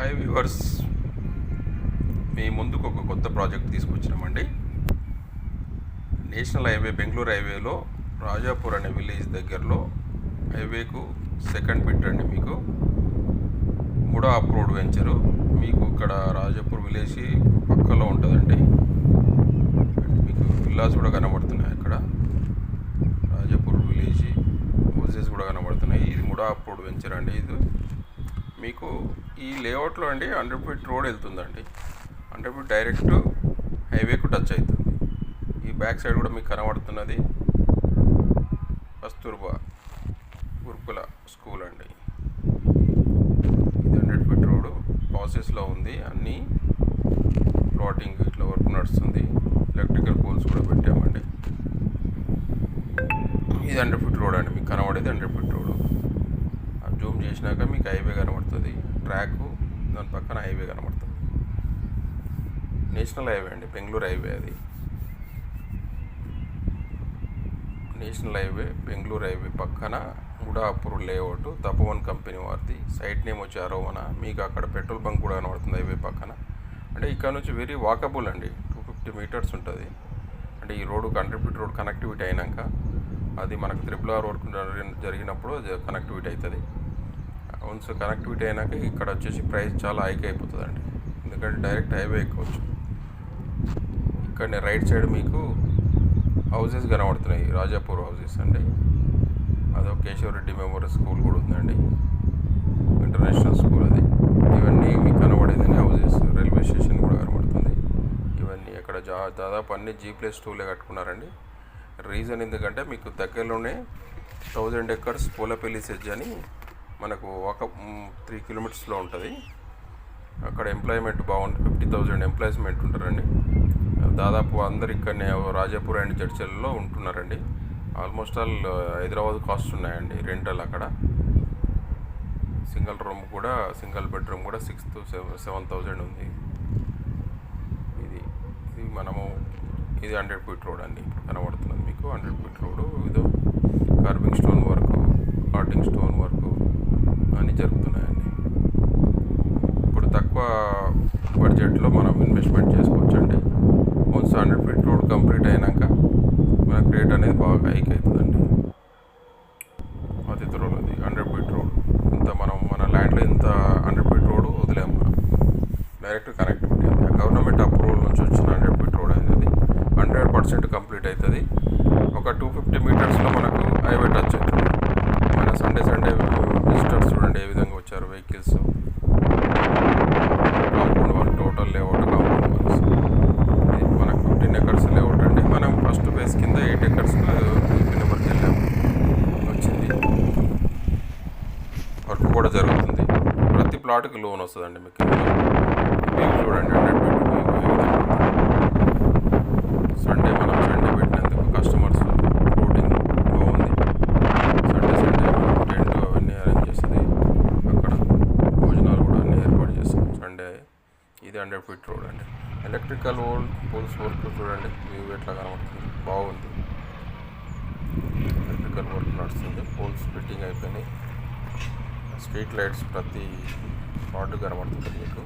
Hi viewers, మీ ముందుకు ఒక కొత్త ప్రాజెక్ట్ తీసుకొచ్చినామండి. నేషనల్ హైవే బెంగళూరు హైవేలో రాజాపూర్ అనే విలేజ్ దగ్గరలో హైవేకు సెకండ్ బిట్ అండి. మీకు మూడో అప్రోడ్ వెంచరు మీకు ఇక్కడ రాజాపూర్ విలేజ్ పక్కలో ఉంటుందండి. మీకు విల్లాస్ కూడా కనబడుతున్నాయి. అక్కడ రాజాపూర్ విలేజ్ హౌసెస్ కూడా కనబడుతున్నాయి. ఇది మూడో అప్రోడ్ వెంచర్ అండి. ఇది మీకు ఈ లేఅవుట్లో అండి 100 ఫీట్ రోడ్ వెళ్తుందండి. 100 ఫీట్ డైరెక్ట్ హైవేకు టచ్ అవుతుంది. ఈ బ్యాక్ సైడ్ కూడా మీకు కనబడుతున్నది కస్తూర్బా గురుకుల స్కూల్ అండి. ఇది 100 ఫీట్ రోడ్ ప్రాసెస్లో ఉంది. అన్నీ ప్లాటింగ్ ఇట్లా వర్క్ నడుస్తుంది. ఎలక్ట్రికల్ పోల్స్ కూడా పెట్టామండి. ఇది 100 ఫీట్ రోడ్ అండి. మీకు కనబడేది 100 ఫీట్ రోడ్. జూమ్ చేసినాక మీకు హైవే కనబడుతుంది. ట్రాక్ దాని పక్కన హైవే కనబడుతుంది. నేషనల్ హైవే అండి, బెంగళూరు హైవే. అది నేషనల్ హైవే బెంగళూరు హైవే పక్కన ముడాపూర్ లేఅవుట్ తపోవన్ కంపెనీ వారిది. సైట్ నేమ్ వచ్చి అరోవన. మీకు అక్కడ పెట్రోల్ బంక్ కూడా కనబడుతుంది హైవే పక్కన. అంటే ఇక్కడ నుంచి వెరీ వాకబుల్ అండి. 250 మీటర్స్ ఉంటుంది. అంటే ఈ రోడ్డు 100 ఫీట్ రోడ్ కనెక్టివిటీ అయినాక అది మనకు RRR వర్క్ జరిగినప్పుడు కనెక్టివిటీ అవుతుంది. వన్స్ కనెక్టివిటీ అయినాక ఇక్కడ వచ్చేసి ప్రైస్ చాలా హైక్ అయిపోతుందండి. ఎందుకంటే డైరెక్ట్ హైవే ఎక్కవచ్చు. ఇక్కడ రైట్ సైడ్ మీకు హౌసెస్ కనబడుతున్నాయి. రాజాపూర్ హౌసెస్ అండి. అదో కేశవరెడ్డి మెమోరియల్ స్కూల్ కూడా ఉందండి, ఇంటర్నేషనల్ స్కూల్. అది ఇవన్నీ మీకు కనబడేదని హౌసెస్. రైల్వే స్టేషన్ కూడా కనబడుతుంది. ఇవన్నీ ఇక్కడ దాదాపు అన్ని G+2 కట్టుకున్నారండి. రీజన్ ఎందుకంటే మీకు దగ్గరలోనే 1000 acres పూలపల్లి సెజ్ అని మనకు ఒక 3 కిలోమీటర్స్లో ఉంటుంది. అక్కడ ఎంప్లాయ్మెంట్ బాగుంటుంది. 50,000 ఎంప్లాయ్మెంట్ ఉంటారండి. దాదాపు అందరు ఇక్కడనే రాజాపూర్ అండ్ జడ్చర్లలో ఉంటున్నారండి. ఆల్మోస్ట్ ఆల్ హైదరాబాద్ కాస్ట్ ఉన్నాయండి రెంటల్. అక్కడ సింగిల్ రూమ్ కూడా, సింగిల్ బెడ్రూమ్ కూడా 6,000 to 7,000 ఉంది. ఇది మనము ఇది 100 ఫీట్ రోడ్ అండి. ఇప్పుడు కనబడుతున్నది మీకు 100 ఫీట్ రోడ్. ఇదో carving stone work, karting stone work అన్నీ జరుగుతున్నాయండి. ఇప్పుడు తక్కువ బడ్జెట్లో మనం ఇన్వెస్ట్మెంట్ చేసుకోవచ్చు అండి. వన్స్ 100 ఫీట్ రోడ్ కంప్లీట్ అయినాక మనకు రేట్ అనేది బాగా హైక్ అవుతుందండి. అతి త్వరలో అది 100 ఫీట్ రోడ్ ఇంత మనం మన ల్యాండ్లో ఇంత 100 ఫీట్ రోడ్ వదిలేము. మనం డైరెక్ట్ కనెక్టివిటీ అది గవర్నమెంట్ అప్రూవల్ నుంచి వచ్చిన 100 ఫీట్ రోడ్ అనేది 100% కంప్లీట్ అవుతుంది. ఒక 250 మీటర్స్లో మనకు హైవే టచ్ అవుతుంది. మన సండే విజిటర్స్ చూడండి ఏ విధంగా వచ్చారు. Vehicles, compound work, total layout compound works. ఇది మనకు 15 acres లేఅవుట్ అండి. మనం ఫస్ట్ బేస్ కింద 8 acres నెంబర్కి వెళ్ళాము. వచ్చింది వర్క్ కూడా జరుగుతుంది. ప్రతి ప్లాట్కి లోన్ వస్తుందండి మీకు. చూడండి 100 ఫీట్ సండే మనం సండే పెట్టినందుకు కస్టమర్స్ ఫ్లోటింగ్ బాగుంది. సండే మనం టెంట్ అవన్నీ అరేంజ్ చేస్తుంది. అక్కడ భోజనాలు కూడా అన్నీ ఏర్పాటు చేస్తాం సండే. ఇది 100 ఫీట్ రోడ్ అండి. ఎలక్ట్రికల్ పోల్స్ వర్క్ చూడండి వ్యూ ఎట్లా కనబడుతుంది. బాగుంది. ఎలక్ట్రికల్ వర్క్ నడుస్తుంది. పోల్స్ ఫిట్టింగ్ అయిపోయినాయి. స్ట్రీట్ లైట్స్ ప్రతి స్పాట్ కనబడుతుంది మీకు.